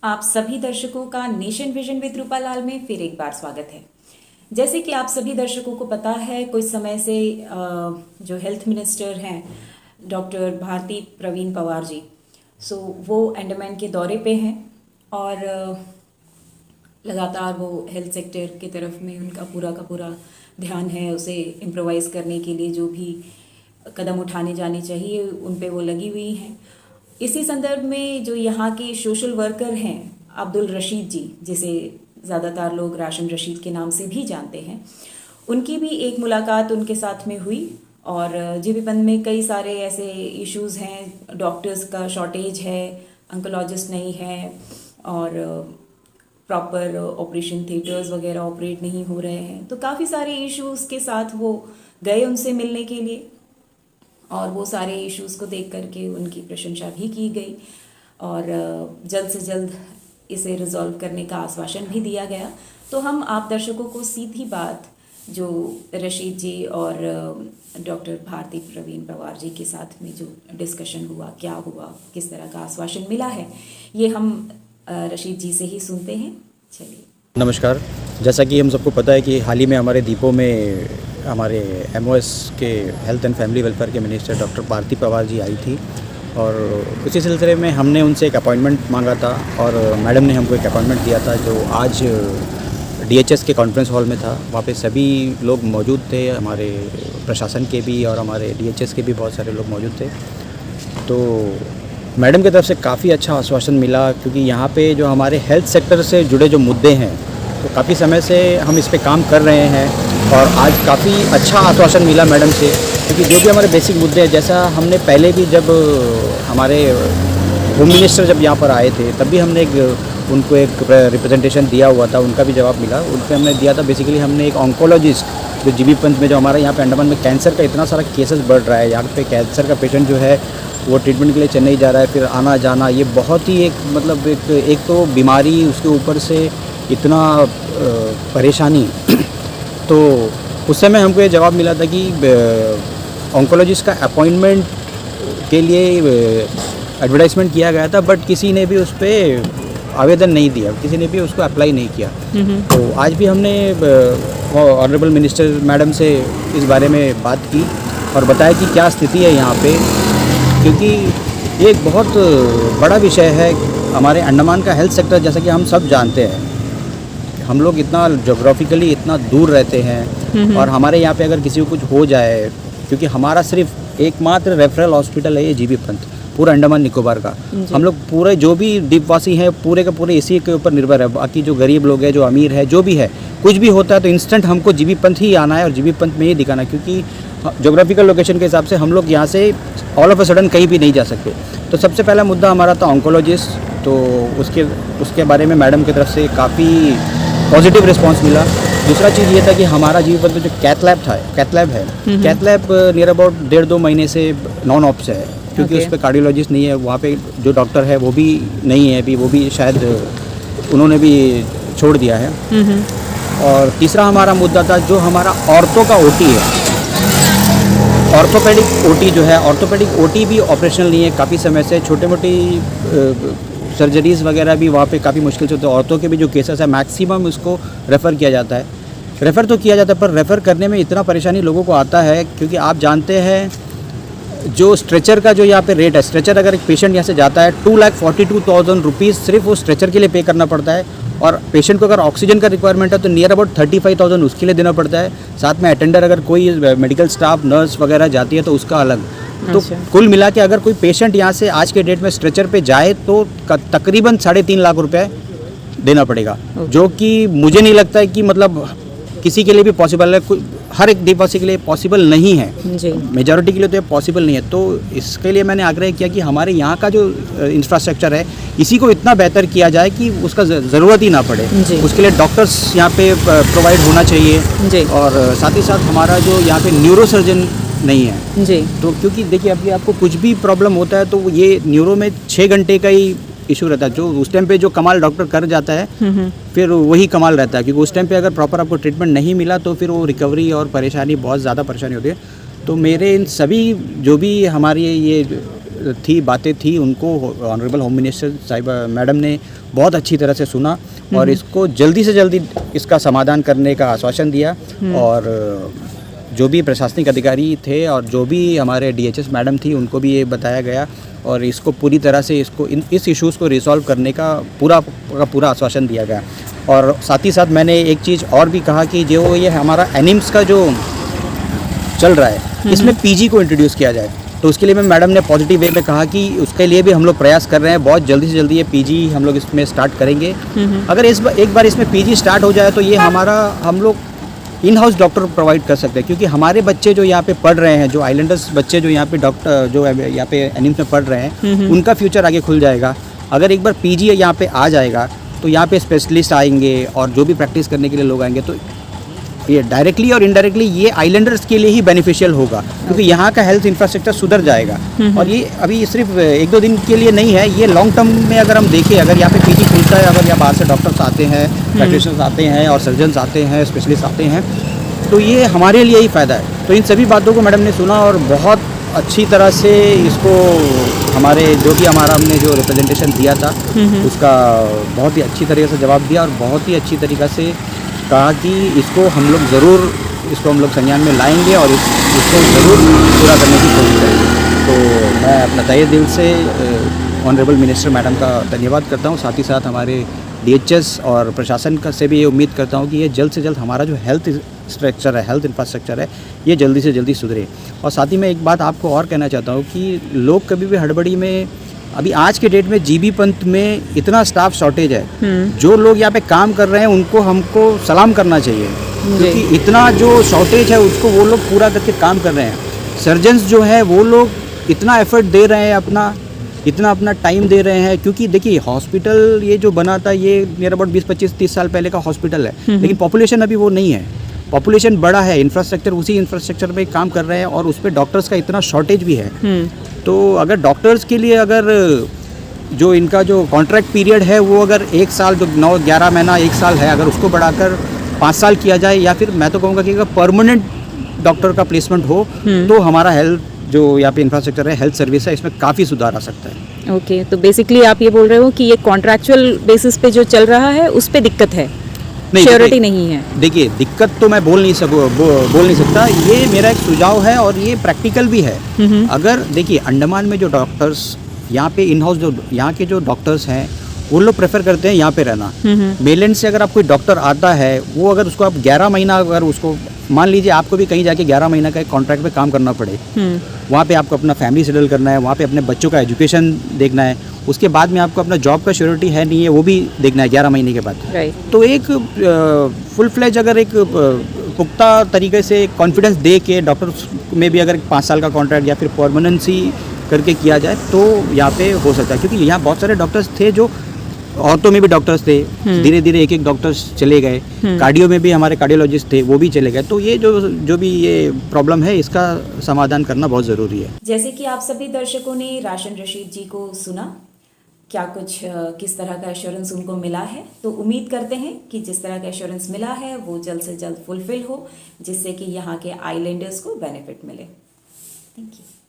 आप सभी दर्शकों का नेशन विजन विद रूपालाल में फिर एक बार स्वागत है। जैसे कि आप सभी दर्शकों को पता है, कुछ समय से जो हेल्थ मिनिस्टर हैं डॉक्टर भारती प्रवीण पवार जी, वो अंडमान के दौरे पे हैं और लगातार वो हेल्थ सेक्टर की तरफ में उनका पूरा का पूरा ध्यान है। उसे इम्प्रोवाइज़ करने के लिए जो भी कदम उठाने जाने चाहिए उन पे वो लगी हुई हैं। इसी संदर्भ में जो यहाँ के सोशल वर्कर हैं अब्दुल रशीद जी, जिसे ज़्यादातर लोग राशन रशीद के नाम से भी जानते हैं, उनकी भी एक मुलाकात उनके साथ में हुई। और जीबीपंथ में कई सारे ऐसे इश्यूज़ हैं, डॉक्टर्स का शॉर्टेज है, अंकोलॉजिस्ट नहीं है और प्रॉपर ऑपरेशन थिएटर्स वगैरह ऑपरेट नहीं हो रहे हैं। तो काफ़ी सारे इश्यूज़ के साथ वो गए उनसे मिलने के लिए और वो सारे इश्यूज़ को देख करके उनकी प्रशंसा भी की गई और जल्द से जल्द इसे रिजॉल्व करने का आश्वासन भी दिया गया। तो हम आप दर्शकों को सीधी बात जो रशीद जी और डॉक्टर भारती प्रवीण पवार जी के साथ में जो डिस्कशन हुआ, क्या हुआ, किस तरह का आश्वासन मिला है, ये हम रशीद जी से ही सुनते हैं। चलिए। नमस्कार। जैसा कि हम सबको पता है कि हाल ही में हमारे दीपों में हमारे एमओएस के हेल्थ एंड फैमिली वेलफेयर के मिनिस्टर डॉक्टर भारती पवार जी आई थी और उसी सिलसिले में हमने उनसे एक अपॉइंटमेंट मांगा था और मैडम ने हमको एक अपॉइंटमेंट दिया था जो आज डीएचएस के कॉन्फ्रेंस हॉल में था। वहाँ पे सभी लोग मौजूद थे, हमारे प्रशासन के भी और हमारे डीएचएस के भी बहुत सारे लोग मौजूद थे। तो मैडम की तरफ से काफ़ी अच्छा आश्वासन मिला, क्योंकि यहाँ पे जो हमारे हेल्थ सेक्टर से जुड़े जो मुद्दे हैं तो काफ़ी समय से हम इस पे काम कर रहे हैं और आज काफ़ी अच्छा आश्वासन मिला मैडम से, क्योंकि जो भी हमारे बेसिक मुद्दे हैं, जैसा हमने पहले भी जब हमारे होम मिनिस्टर जब यहाँ पर आए थे तब भी हमने उनको एक रिप्रेजेंटेशन दिया हुआ था, उनका भी जवाब मिला। उन पर हमने दिया था, बेसिकली हमने एक ऑन्कोलॉजिस्ट जो जीबीपंथ में जो हमारा यहाँ पे अंडमान में कैंसर का इतना सारा केसेस बढ़ रहा है, यहाँ पे कैंसर का पेशेंट जो है वो ट्रीटमेंट के लिए चेन्नई जा रहा है, फिर आना जाना, ये बहुत ही एक मतलब एक तो बीमारी, उसके ऊपर से इतना परेशानी। तो उस समय हमको ये जवाब मिला था कि ऑन्कोलॉजिस्ट का अपॉइंटमेंट के लिए एडवर्टाइजमेंट किया गया था, बट किसी ने भी उस पर आवेदन नहीं दिया, किसी ने भी उसको अप्लाई नहीं किया। तो आज भी हमने ऑनरेबल मिनिस्टर मैडम से इस बारे में बात की और बताया कि क्या स्थिति है यहाँ पे, क्योंकि ये एक बहुत बड़ा विषय है हमारे अंडमान का हेल्थ सेक्टर। जैसा कि हम सब जानते हैं, हम लोग इतना जोग्राफिकली इतना दूर रहते हैं और हमारे यहाँ पे अगर किसी को कुछ हो जाए, क्योंकि हमारा सिर्फ एकमात्र रेफरल हॉस्पिटल है ये जीबीपंथ पूरा अंडमान निकोबार का। हम लोग पूरे जो भी द्वीपवासी हैं पूरे का पूरे इसी के ऊपर निर्भर है। बाकी जो गरीब लोग हैं, जो अमीर है, जो भी है, कुछ भी होता है तो इंस्टेंट हमको जीबीपंथ ही आना है और जीबीपंथ में ही दिखाना है, क्योंकि जोग्राफिकल लोकेशन के हिसाब से हम लोग यहाँ से ऑल ऑफ अ सडन कहीं भी नहीं जा सकते। तो सबसे पहला मुद्दा हमारा था ऑन्कोलॉजिस्ट, तो उसके बारे में मैडम की तरफ से काफ़ी पॉजिटिव रिस्पांस मिला। दूसरा चीज़ ये था कि हमारा जीबीपंथ में जो कैथ लैब है, कैथ लैब नियर अबाउट 1.5-2 महीने से नॉन ऑप्स है, क्योंकि उस पर कार्डियोलॉजिस्ट नहीं है। वहाँ पे जो डॉक्टर है वो भी नहीं है अभी, वो भी शायद उन्होंने भी छोड़ दिया है। और तीसरा हमारा मुद्दा था जो हमारा ऑर्थो का ओटी है, ऑर्थोपेडिक ओटी जो है, ऑर्थोपेडिक ओटी भी ऑपरेशनल नहीं है काफ़ी समय से। छोटे मोटी सर्जरीज़ वगैरह भी वहाँ पे काफ़ी मुश्किल से होते हैं। ऑर्थो के भी जो केसेस है मैक्सिमम उसको रेफ़र किया जाता है, रेफ़र तो किया जाता है, पर रेफ़र करने में इतना परेशानी लोगों को आता है, क्योंकि आप जानते हैं जो स्ट्रेचर का जो यहाँ पे रेट है, स्ट्रेचर अगर एक पेशेंट यहाँ से जाता है 2,42,000 रुपीज़ सिर्फ वो स्ट्रेचर के लिए पे करना पड़ता है। और पेशेंट को अगर ऑक्सीजन का रिक्वायरमेंट है तो नियर अबाउट 35,000 उसके लिए देना पड़ता है। साथ में अटेंडर अगर कोई मेडिकल स्टाफ नर्स वगैरह जाती है तो उसका अलग। तो कुल मिला के अगर कोई पेशेंट यहाँ से आज के डेट में स्ट्रेचर पे जाए तो तकरीबन 3.5 लाख रुपये देना पड़ेगा, जो कि मुझे नहीं लगता है कि मतलब किसी के लिए भी पॉसिबल है, हर एक द्वीपवासी के लिए पॉसिबल नहीं है, मेजॉरिटी के लिए तो ये पॉसिबल नहीं है। तो इसके लिए मैंने आग्रह किया कि हमारे यहाँ का जो इंफ्रास्ट्रक्चर है इसी को इतना बेहतर किया जाए कि उसका ज़रूरत ही ना पड़े। उसके लिए डॉक्टर्स यहाँ पे प्रोवाइड होना चाहिए और साथ ही साथ हमारा जो यहाँ पे न्यूरो सर्जन नहीं है जी। तो क्योंकि देखिए अभी आपको कुछ भी प्रॉब्लम होता है तो ये न्यूरो में 6 घंटे का ही इशू रहता है। जो उस टाइम पे जो कमाल डॉक्टर कर जाता है फिर वही कमाल रहता है, क्योंकि उस टाइम पे अगर प्रॉपर आपको ट्रीटमेंट नहीं मिला तो फिर वो रिकवरी और परेशानी बहुत ज़्यादा परेशानी होती है। तो मेरे इन सभी जो भी हमारी ये थी, बातें थी, उनको ऑनरेबल होम मिनिस्टर साहिबा मैडम ने बहुत अच्छी तरह से सुना और इसको जल्दी से जल्दी इसका समाधान करने का आश्वासन दिया। और जो भी प्रशासनिक अधिकारी थे और जो भी हमारे DHS मैडम थी उनको भी ये बताया गया और इसको पूरी तरह से इस इश्यूज़ को रिसॉल्व करने का पूरा आश्वासन दिया गया। और साथ ही साथ मैंने एक चीज़ और भी कहा कि जो ये हमारा एनिम्स का जो चल रहा है इसमें PG को इंट्रोड्यूस किया जाए। तो उसके लिए मैडम ने पॉजिटिव वे में कहा कि उसके लिए भी हम लोग प्रयास कर रहे हैं, बहुत जल्दी से जल्दी ये PG हम लोग इसमें स्टार्ट करेंगे। अगर एक बार इसमें PG स्टार्ट हो जाए तो ये हम लोग इन हाउस डॉक्टर प्रोवाइड कर सकते हैं, क्योंकि हमारे बच्चे जो यहाँ पे पढ़ रहे हैं, जो आइलैंडर्स बच्चे जो यहाँ पे डॉक्टर जो यहाँ पे एनिम्स में पढ़ रहे हैं उनका फ्यूचर आगे खुल जाएगा। अगर एक बार PG यहाँ पे आ जाएगा तो यहाँ पे स्पेशलिस्ट आएंगे और जो भी प्रैक्टिस करने के लिए लोग आएंगे, तो ये डायरेक्टली और इनडायरेक्टली ये आइलैंडर्स के लिए ही बेनिफिशियल होगा, क्योंकि यहाँ का हेल्थ इंफ्रास्ट्रक्चर सुधर जाएगा। और ये अभी सिर्फ 1-2 दिन के लिए नहीं है, ये लॉन्ग टर्म में अगर हम देखें, अगर यहाँ पे PG खुलता है, अगर यहाँ बाहर से डॉक्टर्स आते हैं, प्रैक्टिशनर्स आते हैं और सर्जन्स आते हैं, स्पेशलिस्ट आते हैं, तो ये हमारे लिए ही फ़ायदा है। तो इन सभी बातों को मैडम ने सुना और बहुत अच्छी तरह से इसको हमने जो रिप्रेजेंटेशन दिया था उसका बहुत ही अच्छी तरीके से जवाब दिया और बहुत ही अच्छी तरीक़ा से कहा कि इसको हम लोग संज्ञान में लाएंगे और इसको ज़रूर पूरा करने की कोशिश करेंगे। तो मैं अपना तहे दिल से ऑनरेबल मिनिस्टर मैडम का धन्यवाद करता हूँ। साथ ही साथ हमारे DHS और प्रशासन से भी ये उम्मीद करता हूँ कि ये जल्द से जल्द हमारा जो हेल्थ स्ट्रक्चर है, हेल्थ इंफ्रास्ट्रक्चर है, ये जल्दी से जल्दी सुधरे। और साथ ही मैं एक बात आपको और कहना चाहता हूँ कि लोग कभी भी हड़बड़ी में, अभी आज के डेट में GB पंथ में इतना स्टाफ शॉर्टेज है, जो लोग यहाँ पे काम कर रहे हैं उनको हमको सलाम करना चाहिए, क्योंकि इतना जो शॉर्टेज है उसको वो लोग पूरा करके काम कर रहे हैं। सर्जन्स जो है वो लोग इतना एफर्ट दे रहे हैं, इतना अपना टाइम दे रहे हैं, क्योंकि देखिए हॉस्पिटल ये जो बना था ये नियर अबाउट 20-25-30 साल पहले का हॉस्पिटल है, लेकिन पॉपुलेशन अभी वो नहीं है, पॉपुलेशन बड़ा है, इंफ्रास्ट्रक्चर उसी इंफ्रास्ट्रक्चर में काम कर रहे हैं और उस पर डॉक्टर्स का इतना शॉर्टेज भी है। तो अगर डॉक्टर्स के लिए अगर जो इनका जो कॉन्ट्रैक्ट पीरियड है वो अगर 1 साल, जो 9-11 महीना 1 साल है, अगर उसको बढ़ाकर 5 साल किया जाए, या फिर मैं तो कहूँगा कि अगर परमानेंट डॉक्टर का प्लेसमेंट हो तो हमारा हेल्थ जो यहाँ पे इंफ्रास्ट्रक्चर है, हेल्थ सर्विस है, इसमें काफ़ी सुधार आ सकता है। ओके, तो बेसिकली आप ये बोल रहे हो कि ये कॉन्ट्रैक्चुअल बेसिस पे जो चल रहा है उस पे दिक्कत है, श्योरिटी नहीं है। देखिए दिक्कत तो मैं बोल नहीं सकता, ये मेरा एक सुझाव है और ये प्रैक्टिकल भी है। अगर देखिए अंडमान में जो डॉक्टर्स यहाँ पे इन हाउस जो यहाँ के जो डॉक्टर्स हैं वो लोग प्रेफर करते हैं यहाँ पे रहना। मेलैंड से अगर आप कोई डॉक्टर आता है, वो अगर उसको आप 11 महीना, अगर उसको मान लीजिए आपको भी कहीं जाके 11 महीना का एक कॉन्ट्रैक्ट पे काम करना पड़े, वहाँ पे आपको अपना फैमिली सेटल करना है, वहाँ पे अपने बच्चों का एजुकेशन देखना है, उसके बाद में आपको अपना जॉब का श्योरिटी है नहीं है वो भी देखना है 11 महीने के बाद। तो एक फुल फ्लेज अगर एक पुख्ता तरीके से कॉन्फिडेंस दे के डॉक्टर्स में भी अगर 5 साल का कॉन्ट्रैक्ट या फिर परमानेंसी करके किया जाए तो यहाँ पे हो सकता है, क्योंकि यहाँ बहुत सारे डॉक्टर्स थे, जो औरतों में भी डॉक्टर्स थे, धीरे धीरे एक डॉक्टर्स चले गए, कार्डियो में भी हमारे कार्डियोलॉजिस्ट थे, वो भी चले गए। तो ये जो भी ये प्रॉब्लम है इसका समाधान करना बहुत ज़रूरी है। जैसे कि आप सभी दर्शकों ने राशन रशीद जी को सुना, क्या कुछ किस तरह का एश्योरेंस उनको मिला है, तो उम्मीद करते हैं कि जिस तरह का एश्योरेंस मिला है वो जल्द से जल्द फुलफिल हो, जिससे कि यहाँ के आइलैंडर्स को बेनिफिट मिले। Thank you.